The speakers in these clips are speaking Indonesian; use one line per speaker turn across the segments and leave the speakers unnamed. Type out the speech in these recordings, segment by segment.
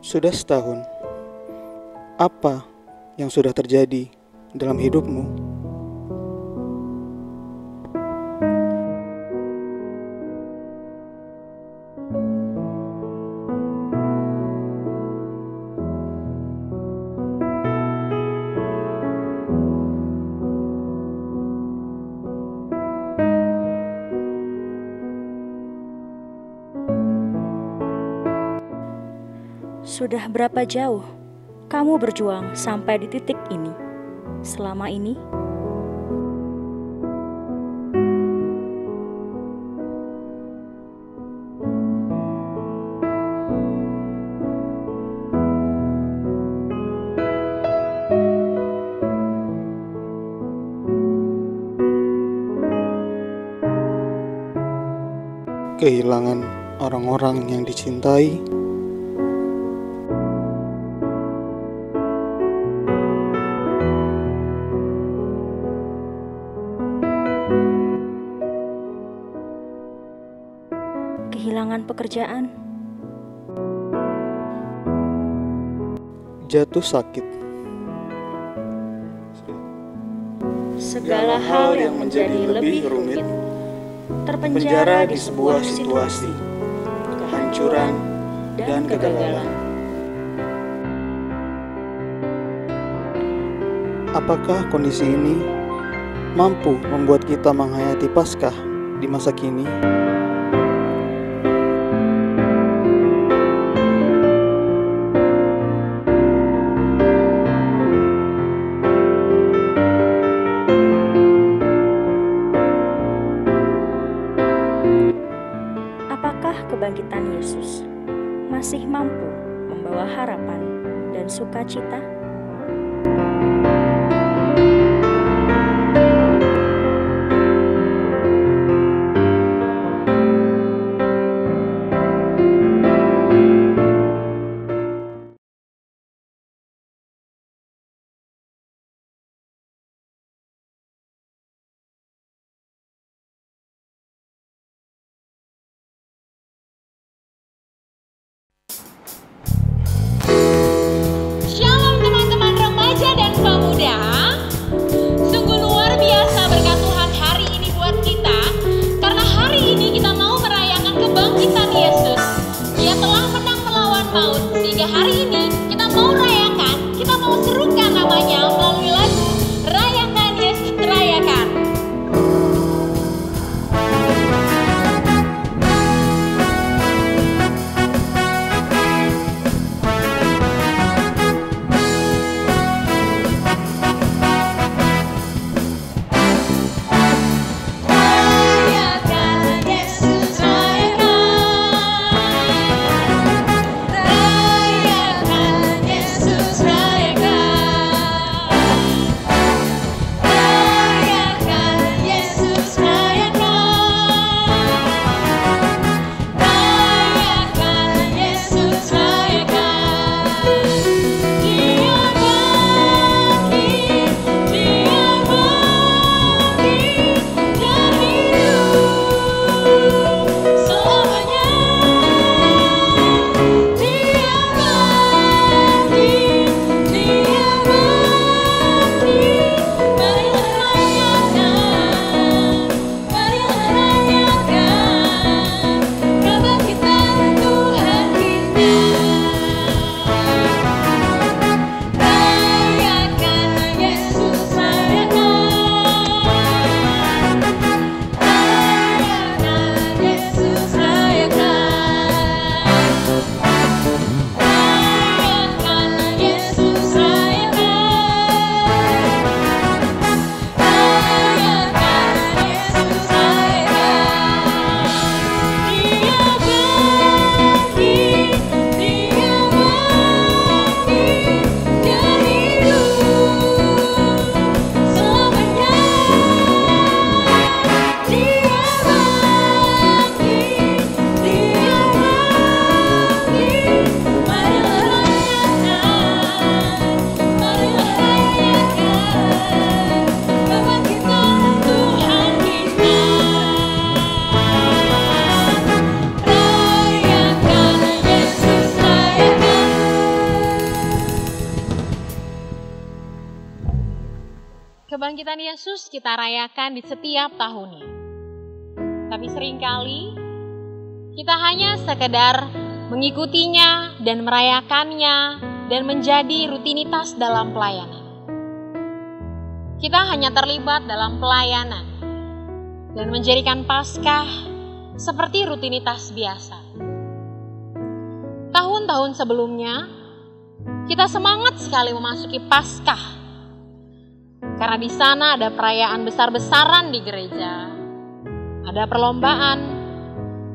Sudah setahun, apa yang sudah terjadi dalam hidupmu?
Sudah berapa jauh kamu berjuang sampai di titik ini? Selama ini,
Kehilangan orang-orang yang dicintai,
kehilangan pekerjaan,
jatuh sakit,
segala hal yang menjadi lebih rumit, terpenjara di sebuah situasi, kehancuran dan kegagalan.
Apakah kondisi ini mampu membuat kita menghayati Paskah di masa kini?
Apakah kebangkitan Yesus masih mampu membawa harapan dan sukacita?
Shalom teman-teman remaja dan pemuda. Sungguh luar biasa berkat Tuhan hari ini buat kita. Karena hari ini kita mau merayakan kebangkitan Yesus. Dia telah menang melawan maut. Sehingga hari ini kita mau rayakan, kita mau serukan namanya melalui lagu Rayakan Yesus Rayakan. kebangkitan Yesus kita rayakan di setiap tahunnya. Tapi seringkali kita hanya sekedar mengikutinya dan merayakannya dan menjadi rutinitas dalam pelayanan. Kita hanya terlibat dalam pelayanan dan menjadikan Paskah seperti rutinitas biasa. Tahun-tahun sebelumnya, kita semangat sekali memasuki Paskah. Karena di sana ada perayaan besar-besaran di gereja. Ada perlombaan,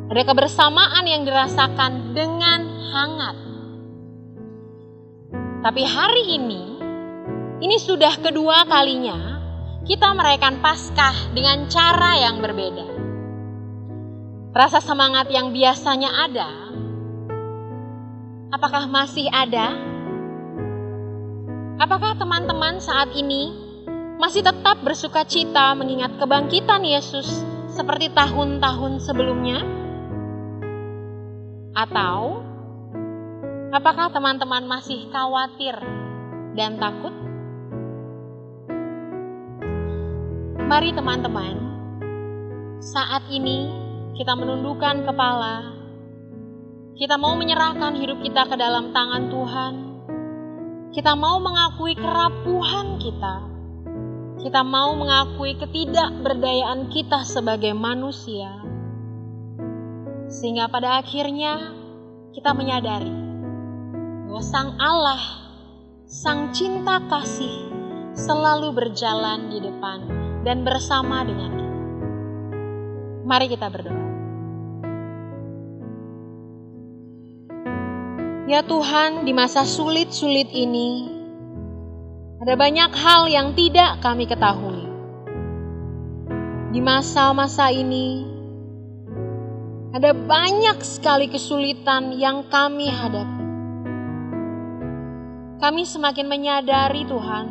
ada kebersamaan yang dirasakan dengan hangat. Tapi hari ini sudah kedua kalinya kita merayakan Paskah dengan cara yang berbeda. Rasa semangat yang biasanya ada, apakah masih ada? Apakah teman-teman saat ini masih tetap bersuka cita mengingat kebangkitan Yesus seperti tahun-tahun sebelumnya? Atau apakah teman-teman masih khawatir dan takut? Mari teman-teman, saat ini kita menundukkan kepala. Kita mau menyerahkan hidup kita ke dalam tangan Tuhan. Kita mau mengakui kerapuhan kita. Kita mau mengakui ketidakberdayaan kita sebagai manusia. Sehingga pada akhirnya kita menyadari bahwa Sang Allah, Sang Cinta Kasih selalu berjalan di depan dan bersama dengan kita. Mari kita berdoa. Ya Tuhan, di masa sulit-sulit ini, ada banyak hal yang tidak kami ketahui. Di masa-masa ini, ada banyak sekali kesulitan yang kami hadapi. Kami semakin menyadari Tuhan,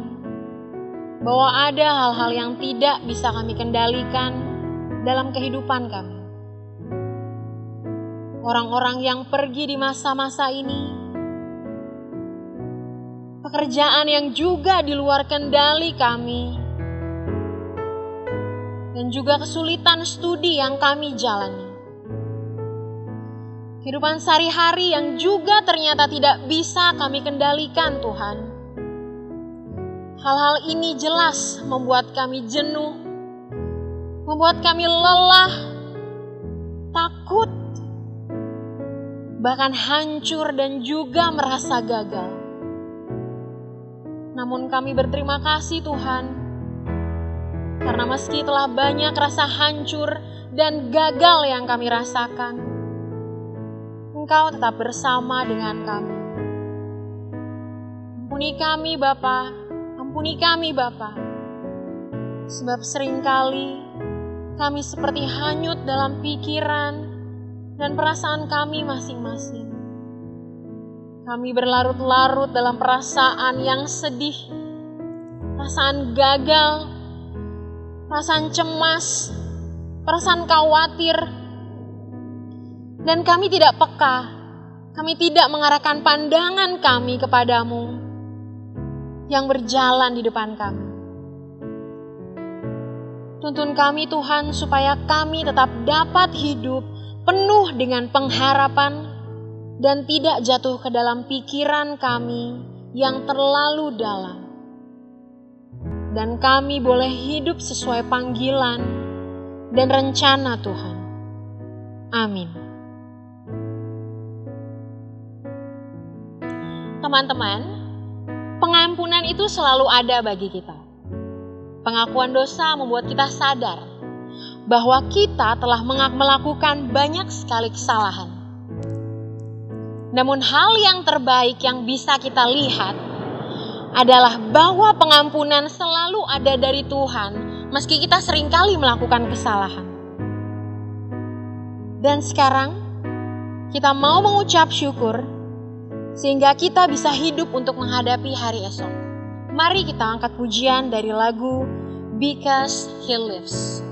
bahwa ada hal-hal yang tidak bisa kami kendalikan dalam kehidupan kami. Orang-orang yang pergi di masa-masa ini, pekerjaan yang juga di luar kendali kami, dan juga kesulitan studi yang kami jalani. Kehidupan sehari-hari yang juga ternyata tidak bisa kami kendalikan Tuhan. Hal-hal ini jelas membuat kami jenuh, membuat kami lelah, takut, bahkan hancur dan juga merasa gagal. Namun kami berterima kasih Tuhan, karena meski telah banyak rasa hancur dan gagal yang kami rasakan, Engkau tetap bersama dengan kami. Ampuni kami Bapa, ampuni kami Bapa, sebab seringkali kami seperti hanyut dalam pikiran dan perasaan kami masing-masing. Kami berlarut-larut dalam perasaan yang sedih, perasaan gagal, perasaan cemas, perasaan khawatir. Dan kami tidak peka, kami tidak mengarahkan pandangan kami kepadamu yang berjalan di depan kami. Tuntun kami Tuhan supaya kami tetap dapat hidup penuh dengan pengharapan dan tidak jatuh ke dalam pikiran kami yang terlalu dalam. Dan kami boleh hidup sesuai panggilan dan rencana Tuhan. Amin. Teman-teman, pengampunan itu selalu ada bagi kita. Pengakuan dosa membuat kita sadar bahwa kita telah melakukan banyak sekali kesalahan. Namun hal yang terbaik yang bisa kita lihat adalah bahwa pengampunan selalu ada dari Tuhan meski kita seringkali melakukan kesalahan. Dan sekarang kita mau mengucap syukur sehingga kita bisa hidup untuk menghadapi hari esok. Mari kita angkat pujian dari lagu Because He Lives.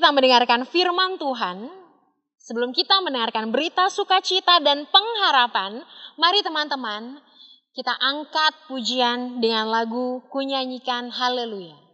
kita mendengarkan firman Tuhan, sebelum kita mendengarkan berita sukacita dan pengharapan, mari teman-teman kita angkat pujian dengan lagu Ku Nyanyikan Haleluya.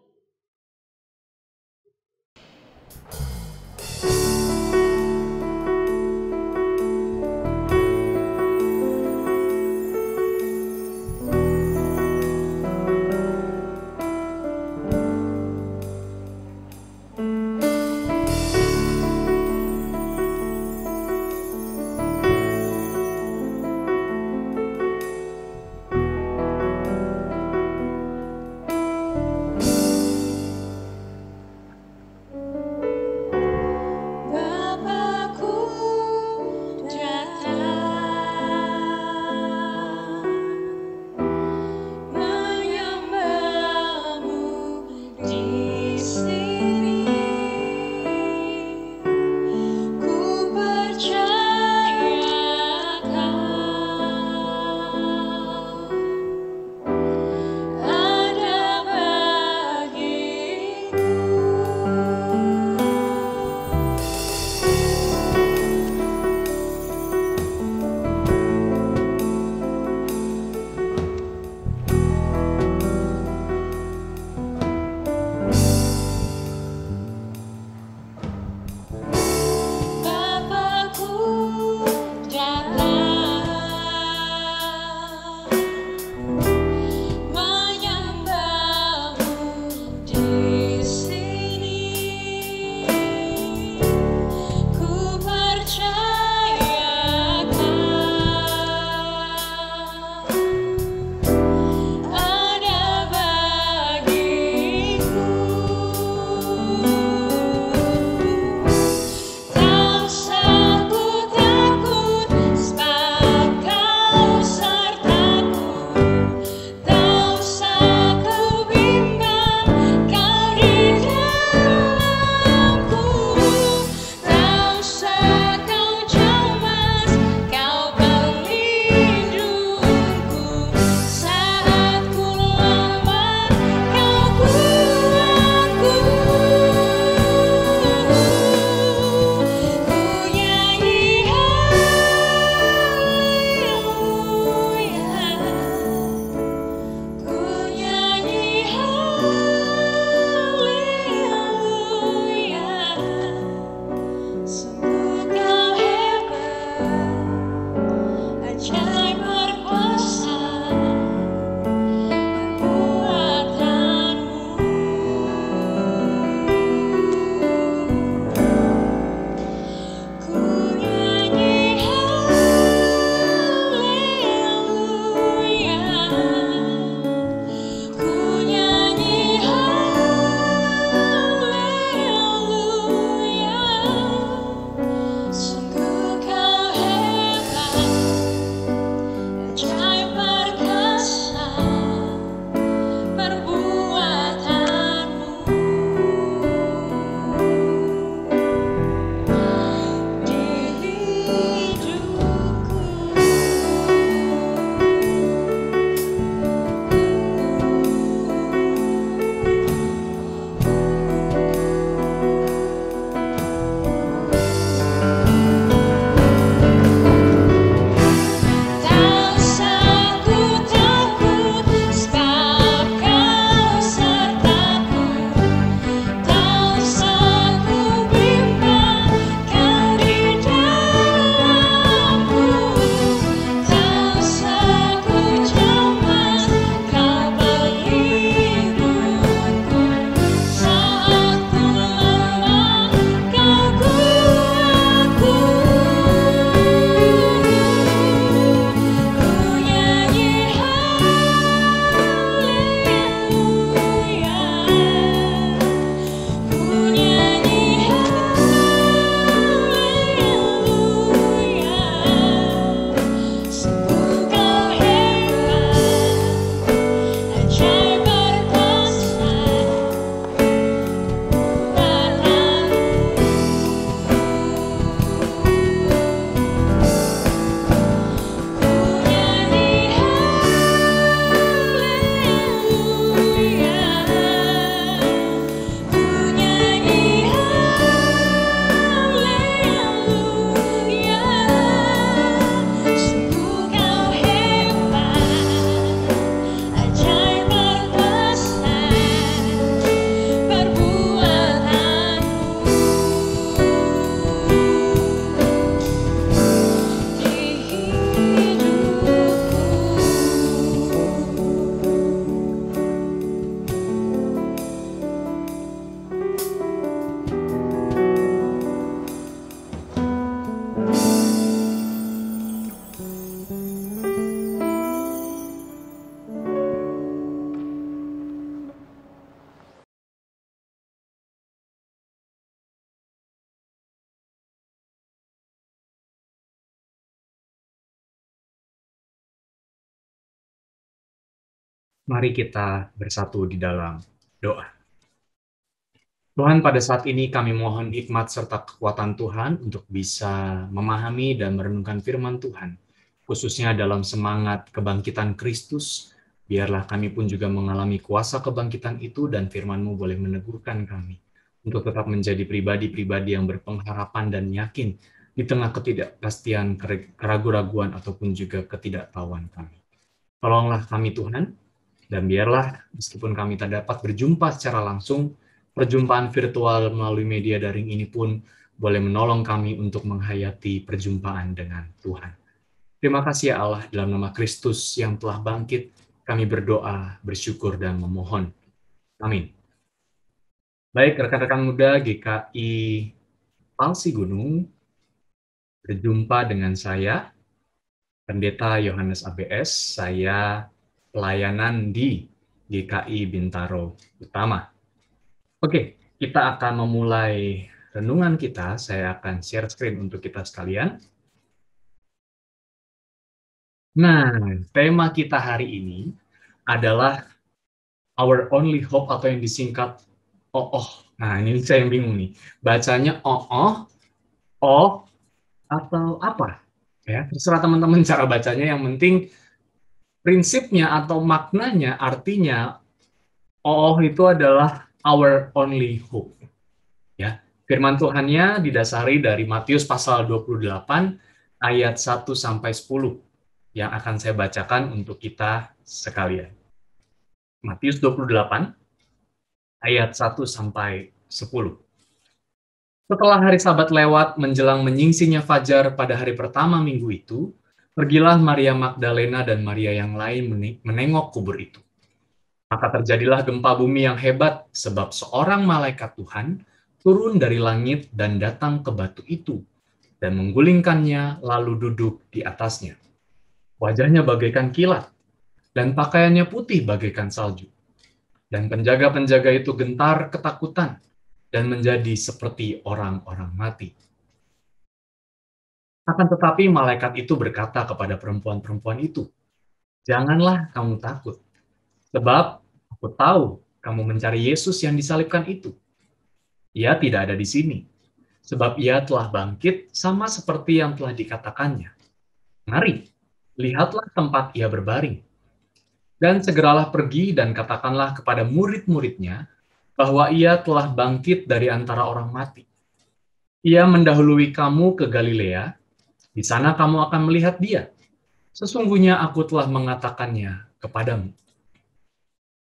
Mari kita bersatu di dalam doa. Tuhan, pada saat ini kami mohon hikmat serta kekuatan Tuhan untuk bisa memahami dan merenungkan firman Tuhan, khususnya dalam semangat kebangkitan Kristus. Biarlah kami pun juga mengalami kuasa kebangkitan itu dan firman-Mu boleh meneguhkan kami untuk tetap menjadi pribadi-pribadi yang berpengharapan dan yakin di tengah ketidakpastian, keraguan-raguan ataupun juga ketidaktahuan kami. Tolonglah kami Tuhan, dan biarlah meskipun kami tak dapat berjumpa secara langsung, perjumpaan virtual melalui media daring ini pun boleh menolong kami untuk menghayati perjumpaan dengan Tuhan. Terima kasih ya Allah, dalam nama Kristus yang telah bangkit, kami berdoa, bersyukur, dan memohon. Amin. Baik, rekan-rekan muda GKI Palsi Gunung, berjumpa dengan saya, Pendeta Yohanes ABS, saya pelayanan di GKI Bintaro Utama. Oke, kita akan memulai renungan kita. Saya akan share screen untuk kita sekalian. Nah, tema kita hari ini adalah Our Only Hope atau yang disingkat OOH. Nah, ini saya yang bingung nih. Bacanya OOH, O, atau apa? Ya, terserah teman-teman cara bacanya. Yang penting prinsipnya atau maknanya, artinya OOH itu adalah Our Only Hope. Ya, firman Tuhannya didasari dari Matius pasal 28 ayat 1 sampai 10 yang akan saya bacakan untuk kita sekalian. Matius 28 ayat 1 sampai 10. Setelah hari Sabat lewat menjelang menyingsinya fajar pada hari pertama minggu itu, pergilah Maria Magdalena dan Maria yang lain menengok kubur itu. Maka terjadilah gempa bumi yang hebat sebab seorang malaikat Tuhan turun dari langit dan datang ke batu itu dan menggulingkannya lalu duduk di atasnya. Wajahnya bagaikan kilat dan pakaiannya putih bagaikan salju. Dan penjaga-penjaga itu gentar ketakutan dan menjadi seperti orang-orang mati. Akan tetapi malaikat itu berkata kepada perempuan-perempuan itu, "Janganlah kamu takut, sebab aku tahu kamu mencari Yesus yang disalibkan itu. Ia tidak ada di sini, sebab ia telah bangkit sama seperti yang telah dikatakannya. Mari, lihatlah tempat ia berbaring. Dan segeralah pergi dan katakanlah kepada murid-muridnya bahwa ia telah bangkit dari antara orang mati. Ia mendahului kamu ke Galilea, di sana kamu akan melihat dia. Sesungguhnya aku telah mengatakannya kepadamu."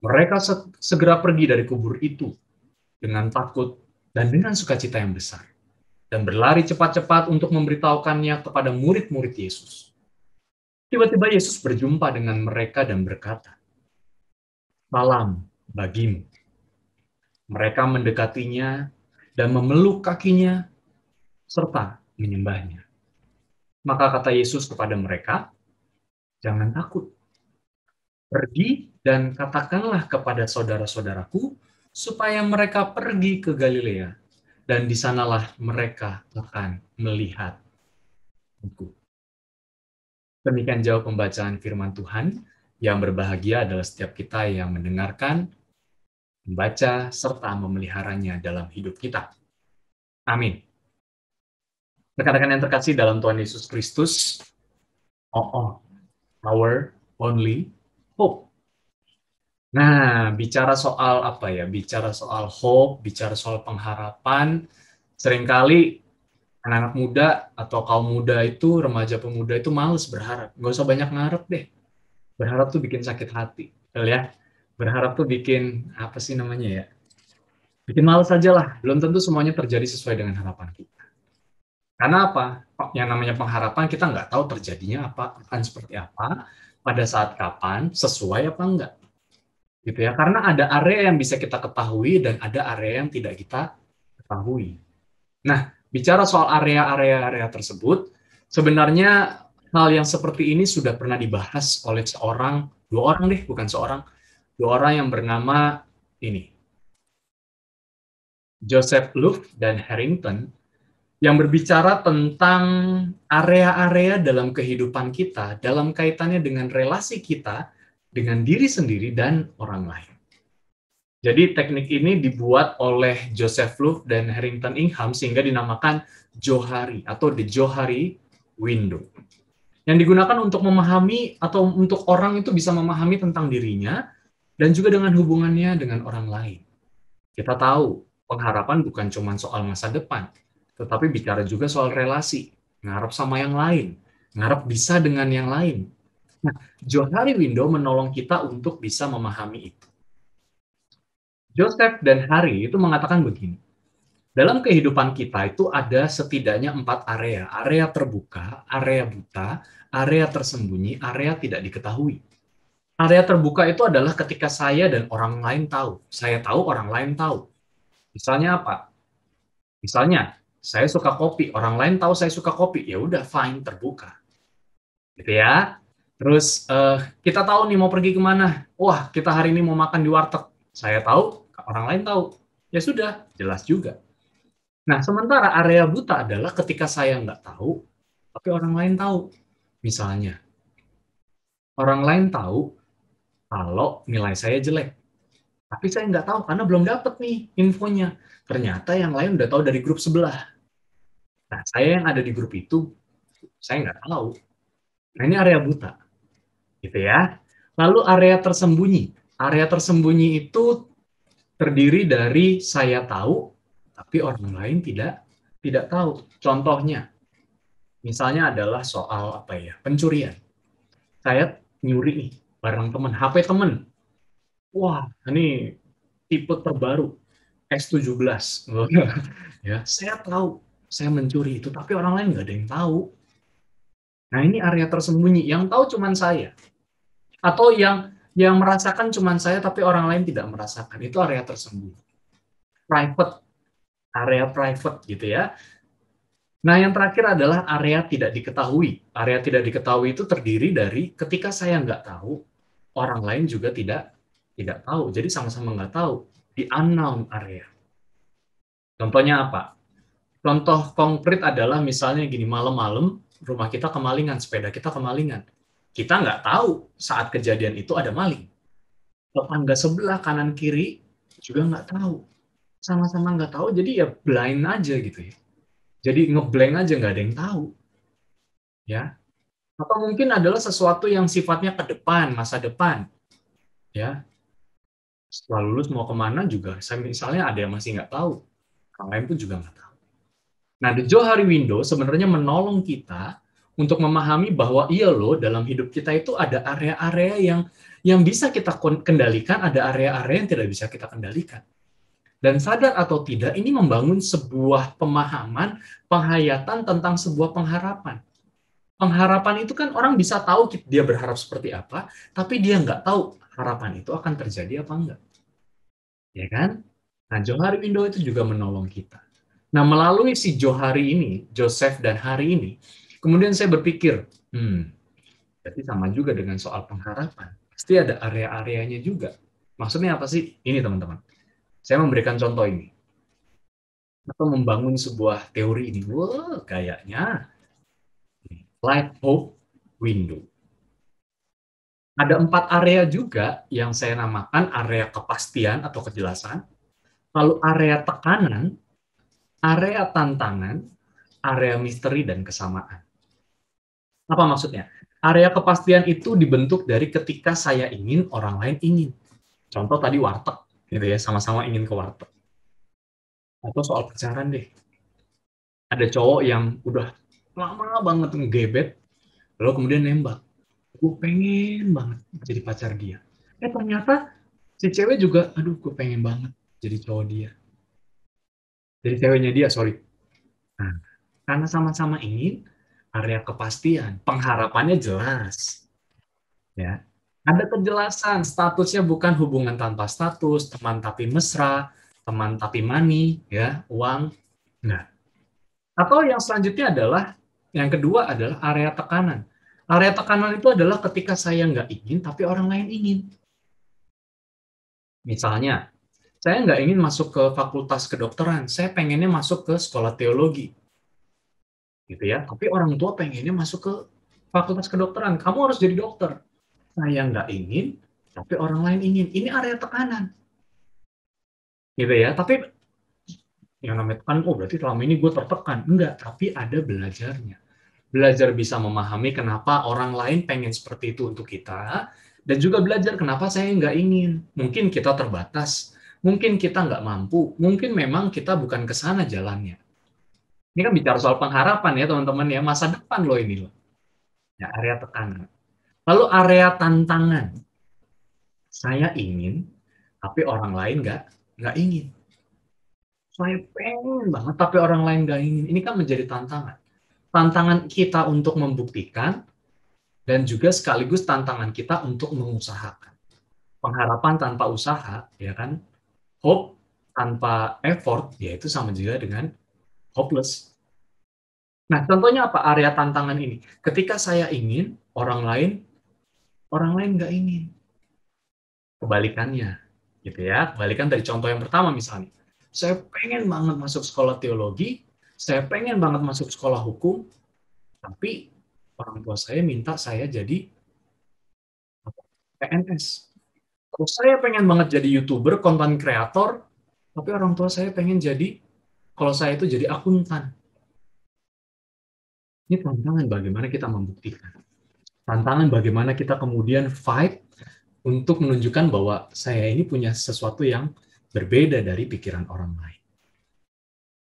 Mereka segera pergi dari kubur itu dengan takut dan dengan sukacita yang besar, dan berlari cepat-cepat untuk memberitahukannya kepada murid-murid Yesus. Tiba-tiba Yesus berjumpa dengan mereka dan berkata, "Salam bagimu." Mereka mendekatinya dan memeluk kakinya serta menyembahnya. Maka kata Yesus kepada mereka, "Jangan takut. Pergi dan katakanlah kepada saudara-saudaraku supaya mereka pergi ke Galilea, dan di sanalah mereka akan melihat aku." Demikian jauh pembacaan firman Tuhan. Yang berbahagia adalah setiap kita yang mendengarkan, membaca, serta memeliharanya dalam hidup kita. Amin. Rekan-rekan yang terkasih dalam Tuhan Yesus Kristus, our only hope. Nah, bicara soal apa ya? Bicara soal hope, bicara soal pengharapan, seringkali anak-anak muda atau kaum muda itu, remaja pemuda itu males berharap. Nggak usah banyak ngarep deh. Berharap tuh bikin sakit hati. Betul ya? Berharap tuh bikin, apa sih namanya ya? Bikin males aja lah. Belum tentu semuanya terjadi sesuai dengan harapan kita. Karena apa? Yang namanya pengharapan kita nggak tahu terjadinya apa, akan seperti apa, pada saat kapan, sesuai apa enggak. Gitu ya. Karena ada area yang bisa kita ketahui dan ada area yang tidak kita ketahui. Nah, bicara soal area-area tersebut, sebenarnya hal yang seperti ini sudah pernah dibahas oleh dua orang yang bernama ini, Joseph Luft dan Harrington, yang berbicara tentang area-area dalam kehidupan kita, dalam kaitannya dengan relasi kita dengan diri sendiri dan orang lain. Jadi teknik ini dibuat oleh Joseph Luke dan Harrington Ingham sehingga dinamakan Johari atau the Johari window. Yang digunakan untuk memahami atau untuk orang itu bisa memahami tentang dirinya dan juga dengan hubungannya dengan orang lain. Kita tahu pengharapan bukan cuma soal masa depan, tetapi bicara juga soal relasi, ngarep sama yang lain, ngarep bisa dengan yang lain. Nah, Johari window menolong kita untuk bisa memahami itu. Joseph dan Hari itu mengatakan begini, dalam kehidupan kita itu ada setidaknya 4 area. Area terbuka, area buta, area tersembunyi, area tidak diketahui. Area terbuka itu adalah ketika saya dan orang lain tahu. Saya tahu, orang lain tahu. Misalnya apa? Misalnya, saya suka kopi, orang lain tahu saya suka kopi. Ya udah, fine, terbuka. Gitu ya. Terus kita tahu nih mau pergi kemana. Wah, kita hari ini mau makan di warteg. Saya tahu, orang lain tahu. Ya sudah, jelas juga. Nah, sementara area buta adalah ketika saya nggak tahu, tapi orang lain tahu. Misalnya, orang lain tahu kalau nilai saya jelek. Tapi saya nggak tahu karena belum dapat nih infonya. Ternyata yang lain udah tahu dari grup sebelah. Nah, saya yang ada di grup itu, saya nggak tahu. Nah, ini area buta. Gitu ya. Lalu area tersembunyi. Area tersembunyi itu terdiri dari saya tahu, tapi orang lain tidak tahu. Contohnya, misalnya adalah soal pencurian. Saya nyuri nih barang teman, HP teman. Wah, ini tipe terbaru S17. Ya, saya tahu saya mencuri itu, tapi orang lain nggak ada yang tahu. Nah, ini area tersembunyi. Yang tahu cuma saya. Atau yang merasakan cuma saya, tapi orang lain tidak merasakan. Itu area tersembunyi. Private. Area private gitu ya. Nah, yang terakhir adalah area tidak diketahui. Area tidak diketahui itu terdiri dari ketika saya nggak tahu, orang lain juga tidak tahu. Jadi sama-sama nggak tahu. Di unknown area. Contohnya apa? Contoh konkret adalah misalnya gini, malam-malam rumah kita kemalingan, sepeda kita kemalingan. Kita nggak tahu saat kejadian itu ada maling. Tetangga sebelah kanan kiri juga nggak tahu. Sama-sama nggak tahu, jadi ya blind aja gitu ya. Jadi ngeblank aja, nggak ada yang tahu. Ya. Atau mungkin adalah sesuatu yang sifatnya ke depan, masa depan. Ya. Setelah lulus mau kemana juga, saya misalnya ada yang masih nggak tahu. Orang lain pun juga nggak tahu. Nah, the Johari window sebenarnya menolong kita untuk memahami bahwa iya loh, dalam hidup kita itu ada area-area yang bisa kita kendalikan, ada area-area yang tidak bisa kita kendalikan. Dan sadar atau tidak, ini membangun sebuah pemahaman, penghayatan tentang sebuah pengharapan. Pengharapan itu kan orang bisa tahu dia berharap seperti apa, tapi dia nggak tahu harapan itu akan terjadi apa enggak. Ya kan? Nah, Johari window itu juga menolong kita. Nah, melalui si Johari ini, Joseph dan Hari ini, kemudian saya berpikir, berarti sama juga dengan soal pengharapan. Pasti ada area-areanya juga. Maksudnya apa sih? Ini teman-teman. Saya memberikan contoh ini. Atau membangun sebuah teori ini. Wah, kayaknya light hope window. Ada 4 area juga yang saya namakan area kepastian atau kejelasan. Lalu area tekanan, area tantangan, area misteri, dan kesamaan. Apa maksudnya? Area kepastian itu dibentuk dari ketika saya ingin, orang lain ingin. Contoh tadi warteg. Gitu ya, sama-sama ingin ke warteg. Atau soal pacaran deh. Ada cowok yang udah lama banget ngegebet, lalu kemudian nembak. Gue pengen banget jadi pacar dia. Ternyata si cewek juga, aduh gue pengen banget jadi cowok dia. Jadi ceweknya dia, sorry. Nah, karena sama-sama ingin, area kepastian, pengharapannya jelas. Ya. Ada kejelasan, statusnya bukan hubungan tanpa status, teman tapi mesra, teman tapi money, ya, uang, enggak. Atau yang selanjutnya adalah, yang kedua adalah area tekanan. Area tekanan itu adalah ketika saya nggak ingin, tapi orang lain ingin. Misalnya, saya nggak ingin masuk ke fakultas kedokteran, saya pengennya masuk ke sekolah teologi. Gitu ya, tapi orang tua pengennya masuk ke fakultas kedokteran, kamu harus jadi dokter. Saya nggak ingin, tapi orang lain ingin. Ini area tekanan. Gitu ya. Tapi yang namanya tekan, berarti selama ini gue tertekan. Enggak, tapi ada belajarnya. Belajar bisa memahami kenapa orang lain pengen seperti itu untuk kita, dan juga belajar kenapa saya nggak ingin. Mungkin kita terbatas, mungkin kita nggak mampu, mungkin memang kita bukan ke sana jalannya. Ini kan bicara soal pengharapan ya teman-teman ya, masa depan loh ini loh. Ya, area tekanan. Lalu area tantangan. Saya ingin, tapi orang lain nggak ingin. Saya pengen banget, tapi orang lain nggak ingin. Ini kan menjadi tantangan. Tantangan kita untuk membuktikan, dan juga sekaligus tantangan kita untuk mengusahakan. Pengharapan tanpa usaha, ya kan? Hope tanpa effort, yaitu sama juga dengan hopeless. Nah, contohnya apa area tantangan ini? Ketika saya ingin, orang lain nggak ingin. Kebalikannya, gitu ya. Kebalikan dari contoh yang pertama misalnya. Saya pengen banget masuk sekolah teologi, saya pengen banget masuk sekolah hukum, tapi orang tua saya minta saya jadi PNS. Kalau saya pengen banget jadi YouTuber, konten kreator, tapi orang tua saya pengen jadi, kalau saya itu jadi akuntan. Ini tantangan bagaimana kita membuktikan. Tantangan bagaimana kita kemudian fight untuk menunjukkan bahwa saya ini punya sesuatu yang berbeda dari pikiran orang lain.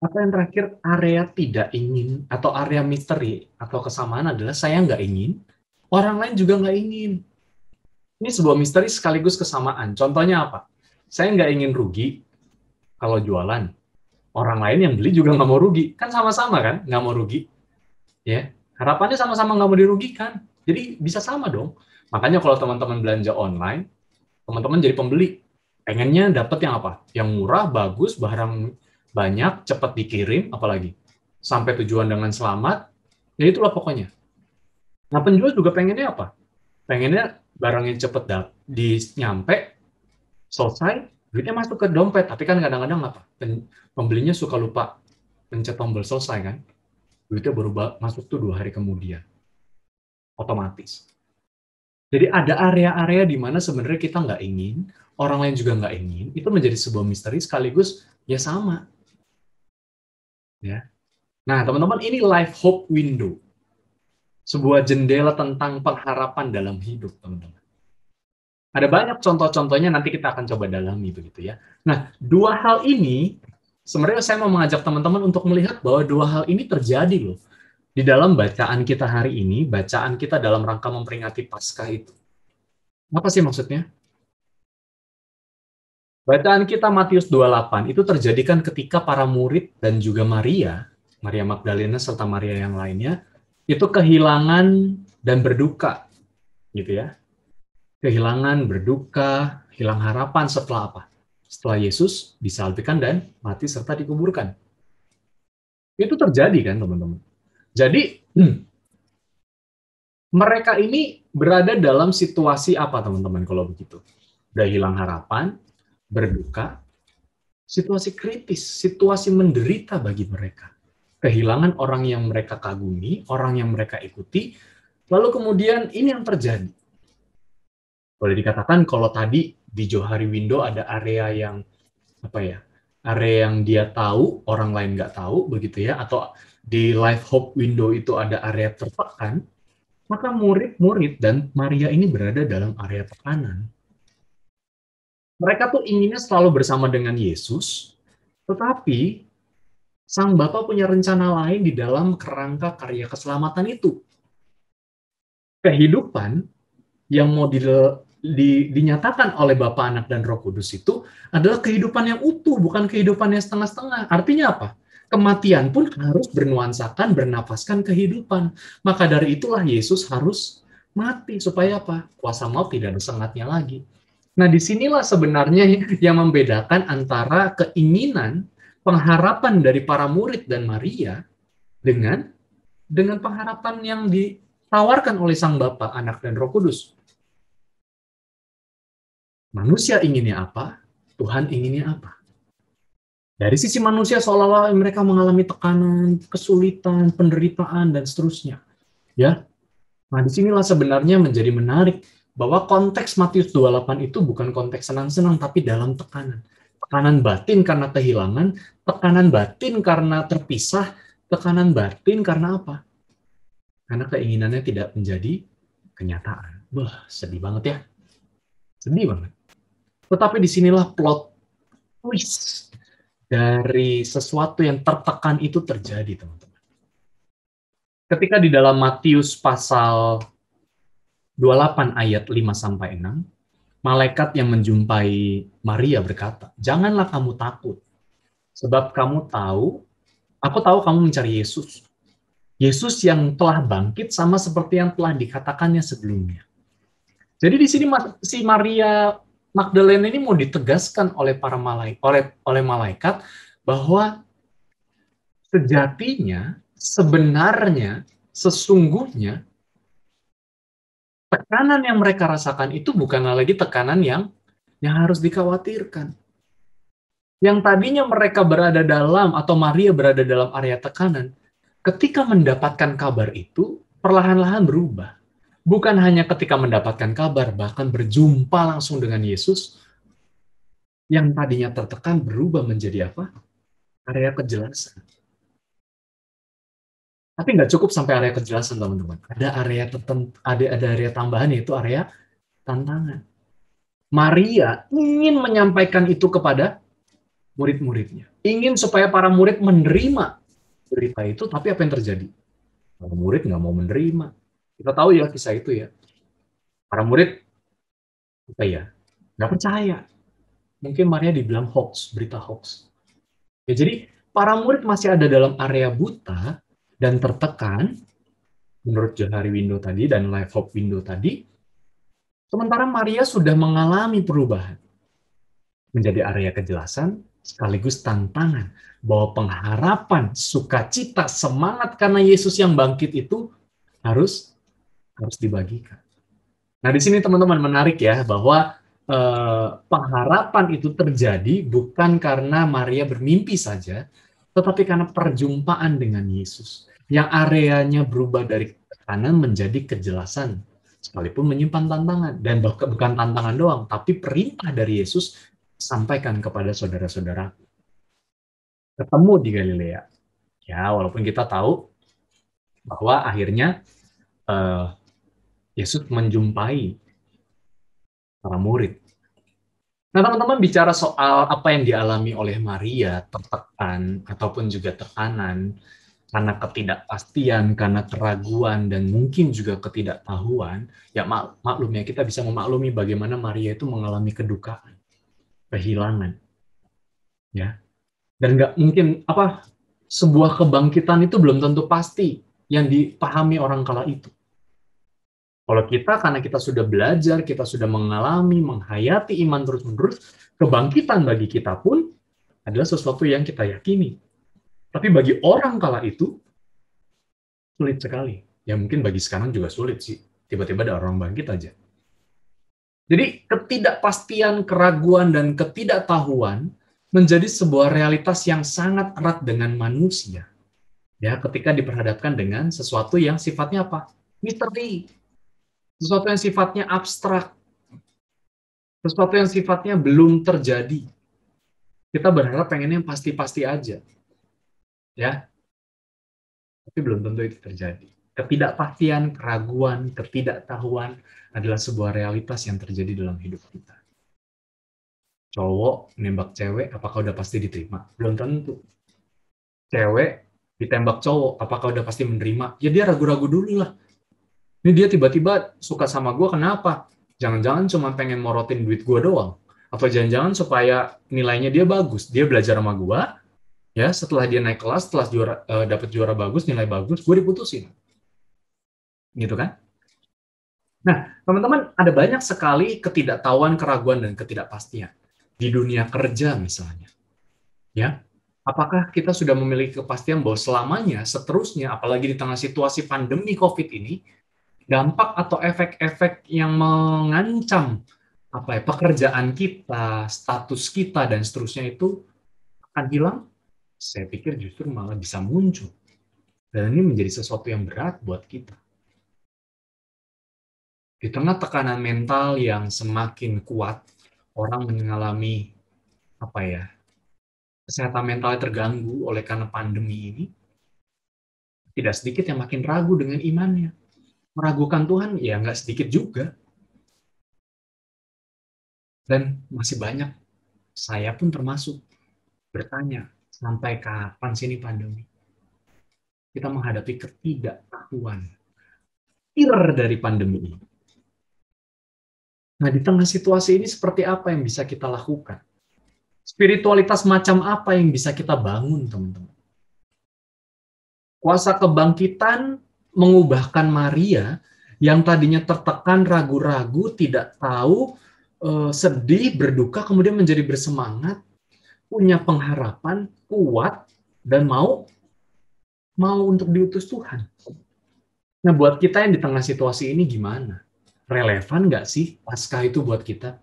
Atau yang terakhir, area tidak ingin, atau area misteri, atau kesamaan adalah saya nggak ingin, orang lain juga nggak ingin. Ini sebuah misteri sekaligus kesamaan. Contohnya apa? Saya nggak ingin rugi kalau jualan. Orang lain yang beli juga nggak mau rugi. Kan sama-sama kan, nggak mau rugi. Ya, harapannya sama-sama nggak mau dirugikan. Jadi bisa sama dong. Makanya kalau teman-teman belanja online, teman-teman jadi pembeli. Pengennya dapat yang apa? Yang murah, bagus, barang banyak, cepat dikirim, apalagi sampai tujuan dengan selamat. Ya itulah pokoknya. Nah, penjual juga pengennya apa? Pengennya barangnya cepat nyampe, selesai, duitnya masuk ke dompet. Tapi kan kadang-kadang apa? Pembelinya suka lupa pencet tombol selesai kan? Duitnya baru masuk tuh 2 hari kemudian. Otomatis. Jadi ada area-area di mana sebenarnya kita nggak ingin, orang lain juga nggak ingin, itu menjadi sebuah misteri sekaligus ya sama. Ya. Nah, teman-teman, ini life hope window. Sebuah jendela tentang pengharapan dalam hidup, teman-teman. Ada banyak contoh-contohnya, nanti kita akan coba dalami begitu ya. Nah, 2 hal ini, sebenarnya saya mau mengajak teman-teman untuk melihat bahwa 2 hal ini terjadi loh. Di dalam bacaan kita hari ini, bacaan kita dalam rangka memperingati Paskah itu. Apa sih maksudnya? Bacaan kita Matius 28 itu terjadikan ketika para murid dan juga Maria Magdalena serta Maria yang lainnya, itu kehilangan dan berduka. Gitu ya. Kehilangan, berduka, hilang harapan setelah apa? Setelah Yesus disalibkan dan mati serta dikuburkan. Itu terjadi kan, teman-teman? Jadi, mereka ini berada dalam situasi apa, teman-teman, kalau begitu? Udah hilang harapan, berduka, situasi kritis, situasi menderita bagi mereka. Kehilangan orang yang mereka kagumi, orang yang mereka ikuti, lalu kemudian ini yang terjadi. Boleh dikatakan kalau tadi di Johari Window ada area yang, area yang dia tahu, orang lain nggak tahu, begitu ya, atau di Life Hope Window itu ada area tertekan, maka murid-murid dan Maria ini berada dalam area tekanan. Mereka tuh inginnya selalu bersama dengan Yesus, tetapi Sang Bapa punya rencana lain di dalam kerangka karya keselamatan itu. Kehidupan yang mau dinyatakan oleh Bapa, Anak, dan Roh Kudus itu adalah kehidupan yang utuh, bukan kehidupan yang setengah-setengah. Artinya apa? Kematian pun harus bernuansakan, bernafaskan kehidupan. Maka dari itulah Yesus harus mati. Supaya apa? Kuasa maut tidak ada sengatnya lagi. Nah, disinilah sebenarnya yang membedakan antara keinginan, pengharapan dari para murid dan Maria dengan pengharapan yang ditawarkan oleh Sang Bapa, Anak, dan Roh Kudus. Manusia inginnya apa? Tuhan inginnya apa? Dari sisi manusia seolah-olah mereka mengalami tekanan, kesulitan, penderitaan, dan seterusnya. Ya, nah disinilah sebenarnya menjadi menarik bahwa konteks Matius 28 itu bukan konteks senang-senang, tapi dalam tekanan. Tekanan batin karena kehilangan, tekanan batin karena terpisah, tekanan batin karena apa? Karena keinginannya tidak menjadi kenyataan. Wah, sedih banget ya. Sedih banget. Tetapi disinilah plot twist dari sesuatu yang tertekan itu terjadi, teman-teman. Ketika di dalam Matius pasal 28 ayat 5-6, malaikat yang menjumpai Maria berkata, "Janganlah kamu takut, sebab aku tahu kamu mencari Yesus. Yesus yang telah bangkit sama seperti yang telah dikatakannya sebelumnya." Jadi di sini si Maria Magdalena ini mau ditegaskan oleh oleh malaikat bahwa sejatinya, sebenarnya, sesungguhnya tekanan yang mereka rasakan itu bukanlah lagi tekanan yang harus dikhawatirkan. Yang tadinya mereka berada dalam, atau Maria berada dalam area tekanan, ketika mendapatkan kabar itu, perlahan-lahan berubah. Bukan hanya ketika mendapatkan kabar, bahkan berjumpa langsung dengan Yesus, yang tadinya tertekan berubah menjadi apa? Area kejelasan. Tapi nggak cukup sampai area kejelasan, teman-teman. Ada area tambahan, yaitu area tantangan. Maria ingin menyampaikan itu kepada murid-muridnya. Ingin supaya para murid menerima berita itu, tapi apa yang terjadi? Para murid nggak mau menerima. Kita tahu ya kisah itu ya. Para murid nggak percaya. Mungkin Maria dibilang hoax, berita hoax. Ya, jadi para murid masih ada dalam area buta dan tertekan, menurut Johari Window tadi dan Life Hope Window tadi, sementara Maria sudah mengalami perubahan menjadi area kejelasan sekaligus tantangan bahwa pengharapan, sukacita, semangat karena Yesus yang bangkit itu harus dibagikan. Nah, di sini teman-teman menarik ya bahwa pengharapan itu terjadi bukan karena Maria bermimpi saja, tetapi karena perjumpaan dengan Yesus yang areanya berubah dari tekanan menjadi kejelasan, sekalipun menyimpan tantangan. Dan bukan tantangan doang, tapi perintah dari Yesus sampaikan kepada saudara-saudara. Ketemu di Galilea. Ya, walaupun kita tahu bahwa akhirnya Yesus menjumpai para murid. Nah, teman-teman bicara soal apa yang dialami oleh Maria, tertekan ataupun juga tekanan karena ketidakpastian, karena keraguan, dan mungkin juga ketidaktahuan, ya maklum ya, kita bisa memaklumi bagaimana Maria itu mengalami kedukaan, kehilangan. Ya. Dan nggak mungkin sebuah kebangkitan itu belum tentu pasti yang dipahami orang kala itu. Kalau kita, karena kita sudah belajar, kita sudah mengalami, menghayati iman terus-menerus, kebangkitan bagi kita pun adalah sesuatu yang kita yakini. Tapi bagi orang kala itu, sulit sekali. Ya mungkin bagi sekarang juga sulit sih. Tiba-tiba ada orang bangkit aja. Jadi ketidakpastian, keraguan, dan ketidaktahuan menjadi sebuah realitas yang sangat erat dengan manusia. Ya, ketika diperhadapkan dengan sesuatu yang sifatnya apa? Misteri. Sesuatu yang sifatnya abstrak, sesuatu yang sifatnya belum terjadi. Kita berharap pengennya yang pasti-pasti aja, ya. Tapi belum tentu itu terjadi. Ketidakpastian, keraguan, ketidaktahuan adalah sebuah realitas yang terjadi dalam hidup kita. Cowok nembak cewek, apakah udah pasti diterima? Belum tentu. Cewek ditembak cowok, apakah udah pasti menerima? Ya dia ragu-ragu dulu lah. Ini dia tiba-tiba suka sama gue, kenapa? Jangan-jangan cuma pengen morotin duit gue doang. Atau jangan-jangan supaya nilainya dia bagus. Dia belajar sama gue, ya setelah dia naik kelas, setelah dapat juara bagus, nilai bagus, gue diputusin. Gitu kan? Nah, teman-teman, ada banyak sekali ketidaktahuan, keraguan, dan ketidakpastian. Di dunia kerja misalnya. Ya, apakah kita sudah memiliki kepastian bahwa selamanya, seterusnya, apalagi di tengah situasi pandemi COVID ini, dampak atau efek-efek yang mengancam pekerjaan kita, status kita, dan seterusnya itu akan hilang? Saya pikir justru malah bisa muncul. Dan ini menjadi sesuatu yang berat buat kita. Di tengah tekanan mental yang semakin kuat, orang mengalami kesehatan mentalnya terganggu oleh karena pandemi ini. Tidak sedikit yang makin ragu dengan imannya. Meragukan Tuhan, ya nggak sedikit juga. Dan masih banyak, saya pun termasuk, bertanya, sampai kapan sih ini pandemi? Kita menghadapi ketidaktahuan. Dari pandemi ini. Nah, di tengah situasi ini seperti apa yang bisa kita lakukan? Spiritualitas macam apa yang bisa kita bangun, teman-teman? Kuasa kebangkitan mengubahkan Maria yang tadinya tertekan, ragu-ragu, tidak tahu, sedih, berduka, kemudian menjadi bersemangat, punya pengharapan, kuat, dan mau untuk diutus Tuhan. Nah, buat kita yang di tengah situasi ini gimana? Relevan nggak sih Paskah itu buat kita?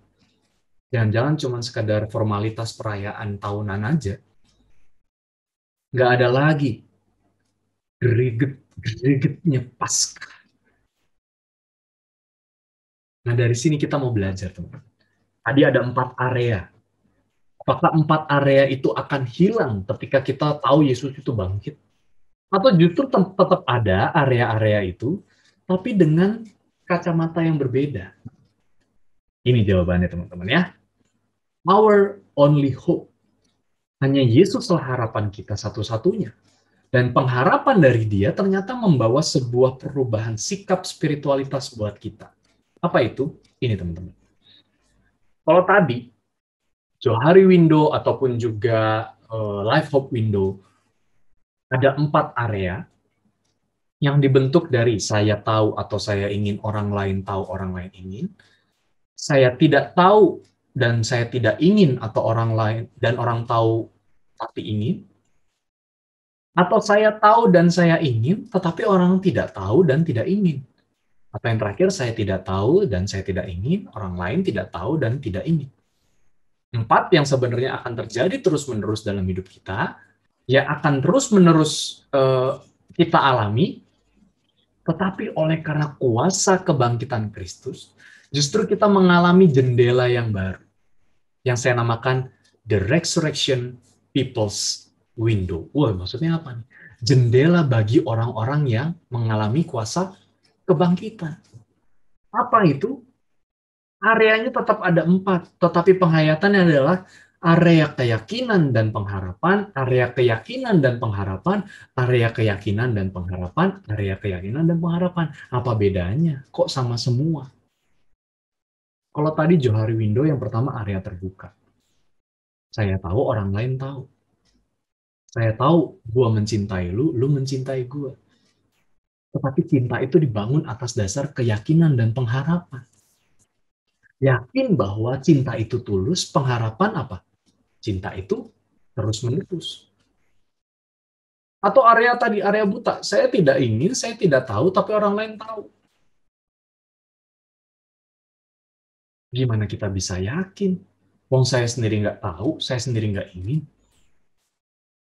Jangan-jangan cuma sekadar formalitas perayaan tahunan aja. Nggak ada lagi gregetnya Paskah. Nah, dari sini kita mau belajar, teman-teman. Tadi ada 4 area. Apakah 4 area itu akan hilang ketika kita tahu Yesus itu bangkit? Atau justru tetap ada area-area itu, tapi dengan kacamata yang berbeda? Ini jawabannya, teman-teman ya. Our only hope. Hanya Yesuslah harapan kita satu-satunya. Dan pengharapan dari Dia ternyata membawa sebuah perubahan sikap spiritualitas buat kita. Apa itu? Ini, teman-teman. Kalau tadi, Johari Window ataupun juga Life Hope Window, ada 4 area yang dibentuk dari saya tahu atau saya ingin, orang lain tahu, orang lain ingin. Saya tidak tahu dan saya tidak ingin, atau orang lain dan orang tahu tapi ingin. Atau saya tahu dan saya ingin, tetapi orang tidak tahu dan tidak ingin. Atau yang terakhir, saya tidak tahu dan saya tidak ingin, orang lain tidak tahu dan tidak ingin. 4 yang sebenarnya akan terjadi terus-menerus dalam hidup kita, ya akan terus-menerus kita alami, tetapi oleh karena kuasa kebangkitan Kristus, justru kita mengalami jendela yang baru, yang saya namakan The Resurrection People's Window. Wah, maksudnya apa nih? Jendela bagi orang-orang yang mengalami kuasa kebangkitan. Apa itu? Areanya tetap ada 4, tetapi penghayatannya adalah area keyakinan dan pengharapan, area keyakinan dan pengharapan, area keyakinan dan pengharapan, area keyakinan dan pengharapan. Apa bedanya? Kok sama semua? Kalau tadi Johari Window yang pertama area terbuka. Saya tahu, orang lain tahu. Saya tahu, gua mencintai lu mencintai gua. Tetapi cinta itu dibangun atas dasar keyakinan dan pengharapan. Yakin bahwa cinta itu tulus, pengharapan apa? Cinta itu terus-menerus. Atau area tadi, area buta. Saya tidak ingin, saya tidak tahu, tapi orang lain tahu. Gimana kita bisa yakin? Wong saya sendiri nggak tahu, saya sendiri nggak ingin.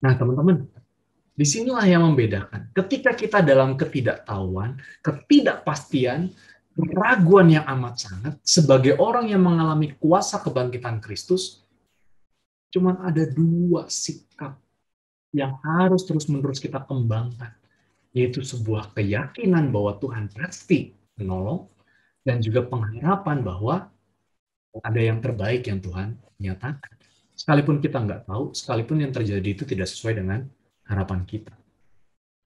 Nah, teman-teman, disinilah yang membedakan. Ketika kita dalam ketidaktahuan, ketidakpastian, keraguan yang amat sangat, sebagai orang yang mengalami kuasa kebangkitan Kristus, cuma ada 2 sikap yang harus terus-menerus kita kembangkan, yaitu sebuah keyakinan bahwa Tuhan pasti menolong, dan juga pengharapan bahwa ada yang terbaik yang Tuhan nyatakan. Sekalipun kita nggak tahu, sekalipun yang terjadi itu tidak sesuai dengan harapan kita.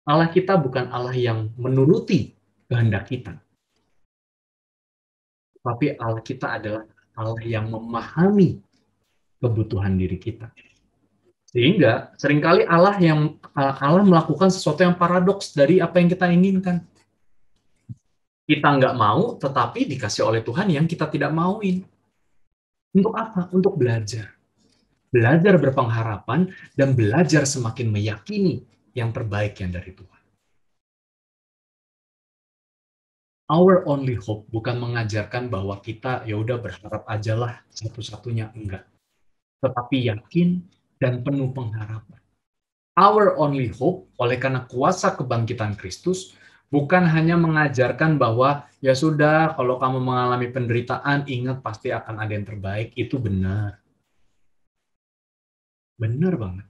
Allah kita bukan Allah yang menuruti kehendak kita, tapi Allah kita adalah Allah yang memahami kebutuhan diri kita. Sehingga seringkali Allah melakukan sesuatu yang paradoks dari apa yang kita inginkan. Kita nggak mau, tetapi dikasih oleh Tuhan yang kita tidak mauin. Untuk apa? Untuk belajar. Belajar berpengharapan dan belajar semakin meyakini yang terbaik yang dari Tuhan. Our only hope bukan mengajarkan bahwa kita ya udah berharap ajalah satu-satunya, enggak. Tetapi yakin dan penuh pengharapan. Our only hope oleh karena kuasa kebangkitan Kristus Bukan hanya mengajarkan bahwa ya sudah, kalau kamu mengalami penderitaan, ingat pasti akan ada yang terbaik. Itu benar. Benar banget.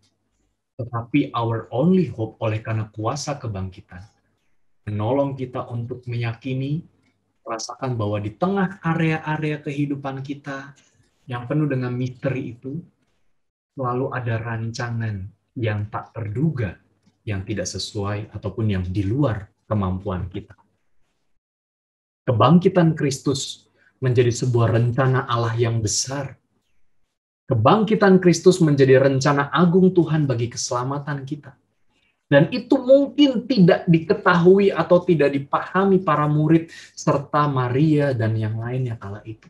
Tetapi our only hope oleh karena kuasa kebangkitan menolong kita untuk meyakini, merasakan bahwa di tengah area-area kehidupan kita yang penuh dengan misteri itu, selalu ada rancangan yang tak terduga, yang tidak sesuai ataupun yang di luar kemampuan kita. Kebangkitan Kristus menjadi sebuah rencana Allah yang besar. Kebangkitan Kristus menjadi rencana agung Tuhan bagi keselamatan kita. Dan itu mungkin tidak diketahui atau tidak dipahami para murid serta Maria dan yang lainnya kala itu.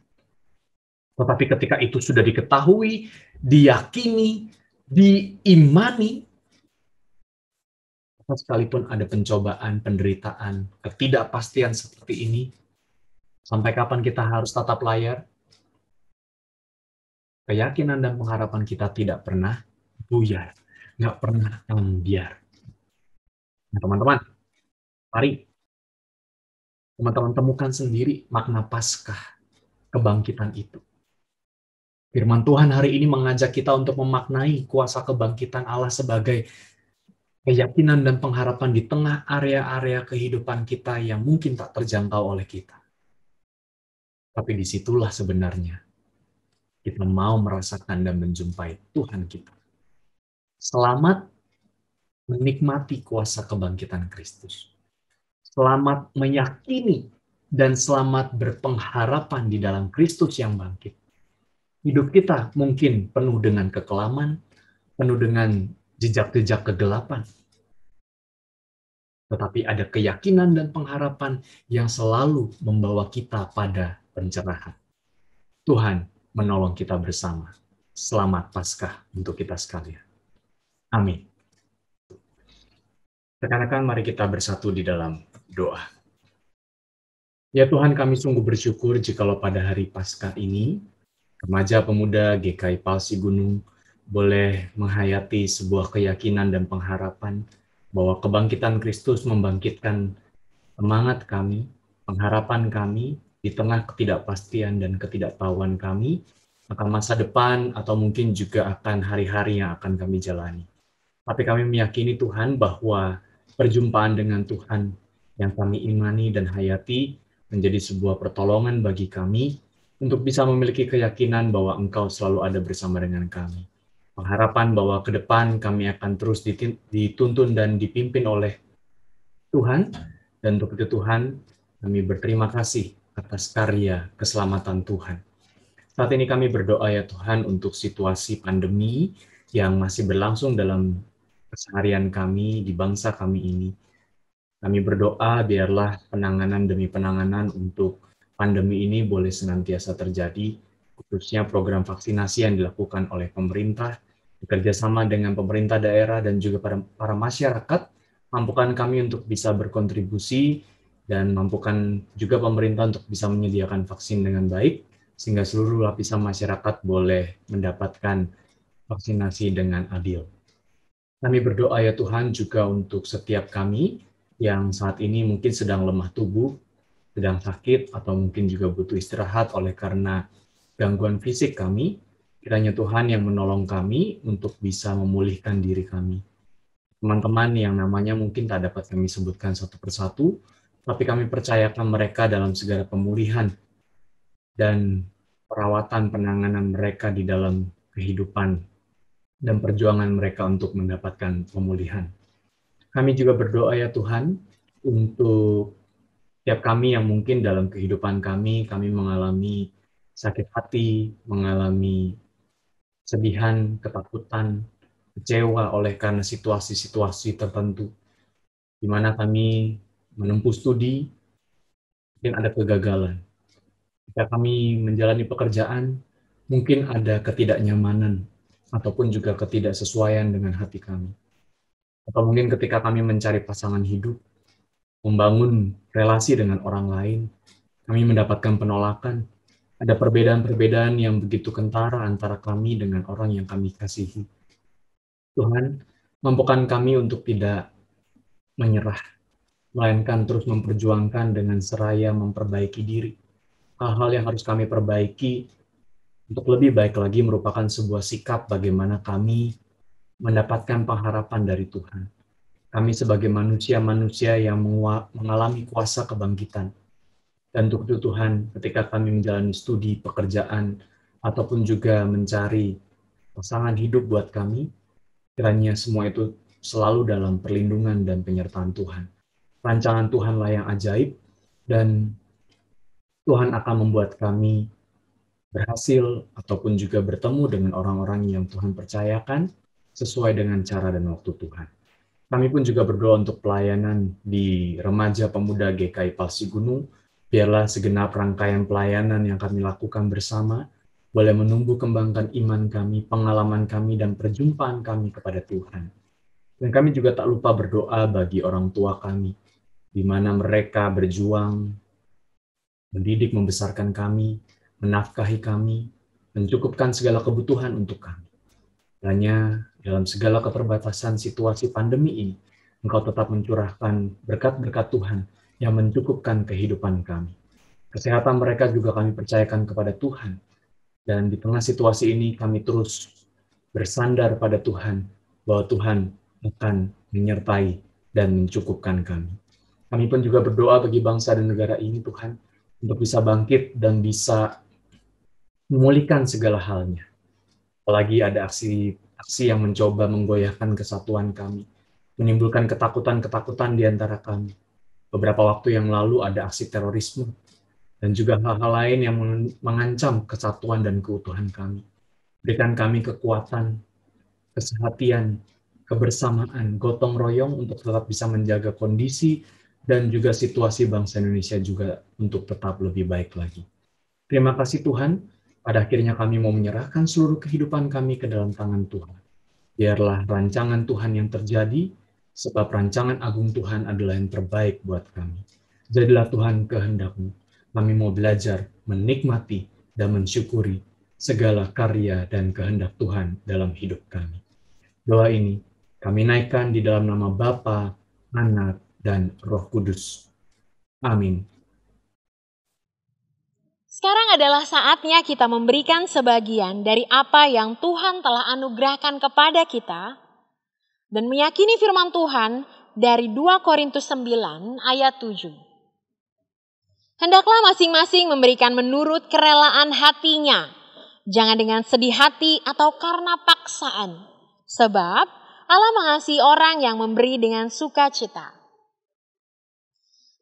Tetapi ketika itu sudah diketahui, diyakini, diimani, sekalipun ada pencobaan, penderitaan, ketidakpastian seperti ini, sampai kapan kita harus tatap layar? Keyakinan dan pengharapan kita tidak pernah buyar, nggak pernah ambiar. Nah, teman-teman, mari teman-teman temukan sendiri makna Paskah, kebangkitan itu. Firman Tuhan hari ini mengajak kita untuk memaknai kuasa kebangkitan Allah sebagai keyakinan dan pengharapan di tengah area-area kehidupan kita yang mungkin tak terjangkau oleh kita. Tapi disitulah sebenarnya kita mau merasakan dan menjumpai Tuhan kita. Selamat menikmati kuasa kebangkitan Kristus. Selamat meyakini dan selamat berpengharapan di dalam Kristus yang bangkit. Hidup kita mungkin penuh dengan kekelaman, penuh dengan jejak-jejak kegelapan. Tetapi ada keyakinan dan pengharapan yang selalu membawa kita pada pencerahan. Tuhan menolong kita bersama. Selamat Paskah untuk kita sekalian. Amin. Rekan-rekan, mari kita bersatu di dalam doa. Ya Tuhan, kami sungguh bersyukur jikalau pada hari Paskah ini, remaja pemuda GKI Palsi Gunung boleh menghayati sebuah keyakinan dan pengharapan bahwa kebangkitan Kristus membangkitkan semangat kami, pengharapan kami, di tengah ketidakpastian dan ketidaktahuan kami akan masa depan atau mungkin juga akan hari-hari yang akan kami jalani. Tapi kami meyakini Tuhan bahwa perjumpaan dengan Tuhan yang kami imani dan hayati menjadi sebuah pertolongan bagi kami untuk bisa memiliki keyakinan bahwa Engkau selalu ada bersama dengan kami. Pengharapan bahwa ke depan kami akan terus dituntun dan dipimpin oleh Tuhan, dan untuk itu Tuhan, kami berterima kasih atas karya keselamatan Tuhan. Saat ini kami berdoa ya Tuhan untuk situasi pandemi yang masih berlangsung dalam keseharian kami di bangsa kami ini. Kami berdoa biarlah penanganan demi penanganan untuk pandemi ini boleh senantiasa terjadi, khususnya program vaksinasi yang dilakukan oleh pemerintah, bekerjasama dengan pemerintah daerah dan juga para masyarakat, mampukan kami untuk bisa berkontribusi dan mampukan juga pemerintah untuk bisa menyediakan vaksin dengan baik, sehingga seluruh lapisan masyarakat boleh mendapatkan vaksinasi dengan adil. Kami berdoa ya Tuhan juga untuk setiap kami yang saat ini mungkin sedang lemah tubuh, sedang sakit, atau mungkin juga butuh istirahat oleh karena gangguan fisik kami. Kiranya Tuhan yang menolong kami untuk bisa memulihkan diri kami. Teman-teman yang namanya mungkin tak dapat kami sebutkan satu persatu, tapi kami percayakan mereka dalam segala pemulihan dan perawatan penanganan mereka di dalam kehidupan dan perjuangan mereka untuk mendapatkan pemulihan. Kami juga berdoa ya Tuhan untuk setiap kami yang mungkin dalam kehidupan kami mengalami sakit hati, mengalami sedihan, ketakutan, kecewa oleh karena situasi-situasi tertentu, di mana kami menempuh studi, mungkin ada kegagalan. Ketika kami menjalani pekerjaan, mungkin ada ketidaknyamanan, ataupun juga ketidaksesuaian dengan hati kami. Atau mungkin ketika kami mencari pasangan hidup, membangun relasi dengan orang lain, kami mendapatkan penolakan. Ada perbedaan-perbedaan yang begitu kentara antara kami dengan orang yang kami kasihi. Tuhan, mampukan kami untuk tidak menyerah, melainkan terus memperjuangkan dengan seraya memperbaiki diri. Hal-hal yang harus kami perbaiki untuk lebih baik lagi merupakan sebuah sikap bagaimana kami mendapatkan pengharapan dari Tuhan. Kami sebagai manusia-manusia yang mengalami kuasa kebangkitan. Dan untuk itu Tuhan, ketika kami menjalani studi, pekerjaan, ataupun juga mencari pasangan hidup buat kami, kiranya semua itu selalu dalam perlindungan dan penyertaan Tuhan. Rancangan Tuhanlah yang ajaib, dan Tuhan akan membuat kami berhasil ataupun juga bertemu dengan orang-orang yang Tuhan percayakan sesuai dengan cara dan waktu Tuhan. Kami pun juga berdoa untuk pelayanan di Remaja Pemuda GKI Palsi Gunung. Biarlah segenap rangkaian pelayanan yang kami lakukan bersama boleh menumbuh kembangkan iman kami, pengalaman kami, dan perjumpaan kami kepada Tuhan. Dan kami juga tak lupa berdoa bagi orang tua kami, di mana mereka berjuang, mendidik, membesarkan kami, menafkahi kami, mencukupkan segala kebutuhan untuk kami. Hanya dalam segala keterbatasan situasi pandemi ini, Engkau tetap mencurahkan berkat-berkat Tuhan yang mencukupkan kehidupan kami. Kesehatan mereka juga kami percayakan kepada Tuhan. Dan di tengah situasi ini kami terus bersandar pada Tuhan, bahwa Tuhan akan menyertai dan mencukupkan kami. Kami pun juga berdoa bagi bangsa dan negara ini, Tuhan, untuk bisa bangkit dan bisa memulihkan segala halnya. Apalagi ada aksi yang mencoba menggoyahkan kesatuan kami, menimbulkan ketakutan-ketakutan di antara kami. Beberapa waktu yang lalu ada aksi terorisme, dan juga hal-hal lain yang mengancam kesatuan dan keutuhan kami. Berikan kami kekuatan, kesehatian, kebersamaan, gotong royong untuk tetap bisa menjaga kondisi dan juga situasi bangsa Indonesia juga untuk tetap lebih baik lagi. Terima kasih Tuhan, pada akhirnya kami mau menyerahkan seluruh kehidupan kami ke dalam tangan Tuhan. Biarlah rancangan Tuhan yang terjadi, sebab rancangan agung Tuhan adalah yang terbaik buat kami. Jadilah Tuhan kehendak-Mu. Kami mau belajar, menikmati, dan mensyukuri segala karya dan kehendak Tuhan dalam hidup kami. Doa ini kami naikkan di dalam nama Bapa, Anak, dan Roh Kudus. Amin.
Sekarang adalah saatnya kita memberikan sebagian dari apa yang Tuhan telah anugerahkan kepada kita dan meyakini firman Tuhan dari 2 Korintus 9 ayat 7. Hendaklah masing-masing memberikan menurut kerelaan hatinya, jangan dengan sedih hati atau karena paksaan, sebab Allah mengasihi orang yang memberi dengan sukacita.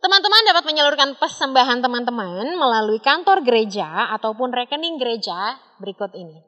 Teman-teman dapat menyalurkan persembahan teman-teman melalui kantor gereja ataupun rekening gereja berikut ini.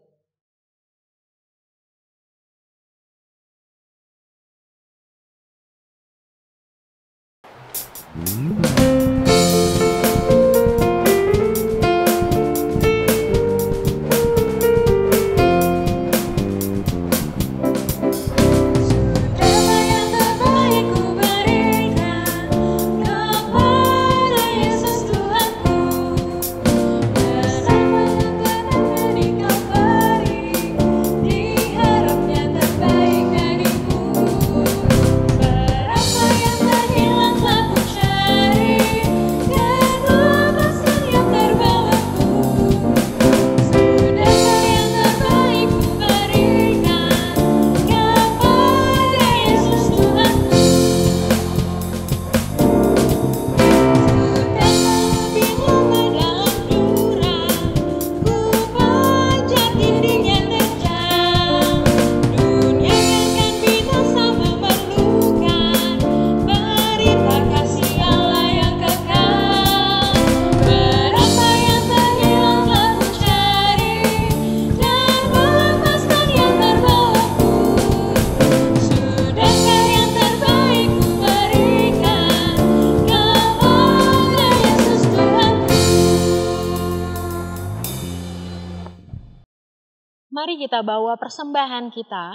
Mari kita bawa persembahan kita,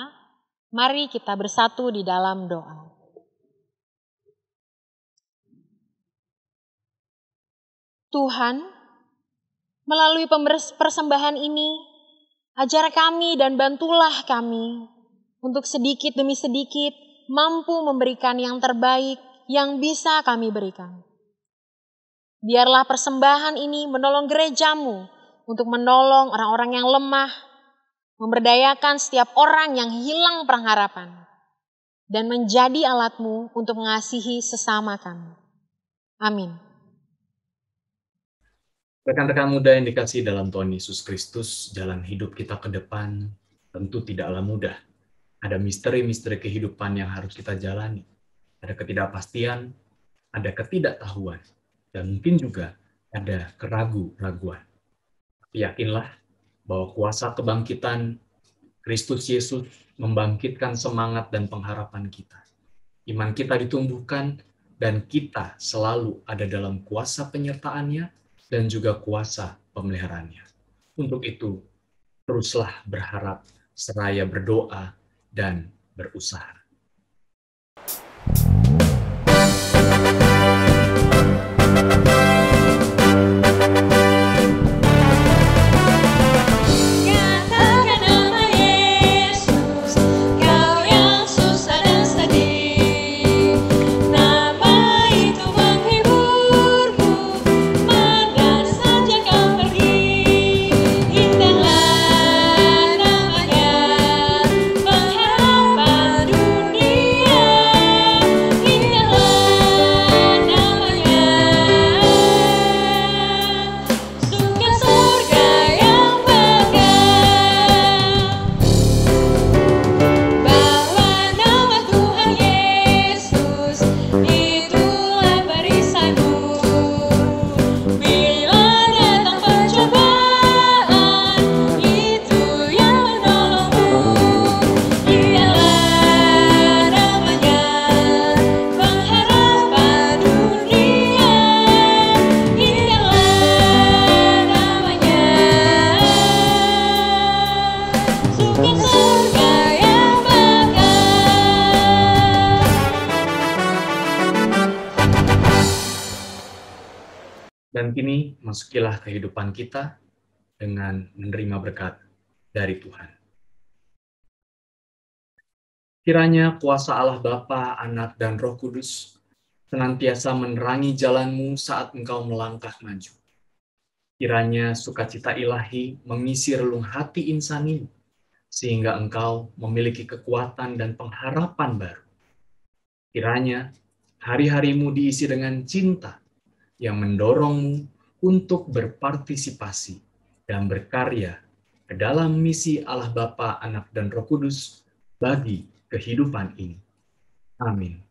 mari kita bersatu di dalam doa. Tuhan, melalui persembahan ini, ajar kami dan bantulah kami untuk sedikit demi sedikit mampu memberikan yang terbaik yang bisa kami berikan. Biarlah persembahan ini menolong gerejamu untuk menolong orang-orang yang lemah, memberdayakan setiap orang yang hilang pengharapan, dan menjadi alatmu untuk mengasihi sesama kami. Amin.
Rekan-rekan muda yang dikasihi dalam Tuhan Yesus Kristus, jalan hidup kita ke depan tentu tidaklah mudah. Ada misteri-misteri kehidupan yang harus kita jalani. Ada ketidakpastian, ada ketidaktahuan, dan mungkin juga ada keraguan-raguan. Tapi yakinlah bahwa kuasa kebangkitan Kristus Yesus membangkitkan semangat dan pengharapan kita. Iman kita ditumbuhkan dan kita selalu ada dalam kuasa penyertaannya dan juga kuasa pemeliharaannya. Untuk itu, teruslah berharap seraya berdoa dan berusaha. Dan kini masukilah kehidupan kita dengan menerima berkat dari Tuhan. Kiranya kuasa Allah Bapa, Anak, dan Roh Kudus senantiasa menerangi jalanmu saat engkau melangkah maju. Kiranya sukacita ilahi mengisi relung hati insanimu, sehingga engkau memiliki kekuatan dan pengharapan baru. Kiranya hari-harimu diisi dengan cinta yang mendorongmu untuk berpartisipasi dan berkarya ke dalam misi Allah Bapa, Anak, dan Roh Kudus bagi kehidupan ini. Amin.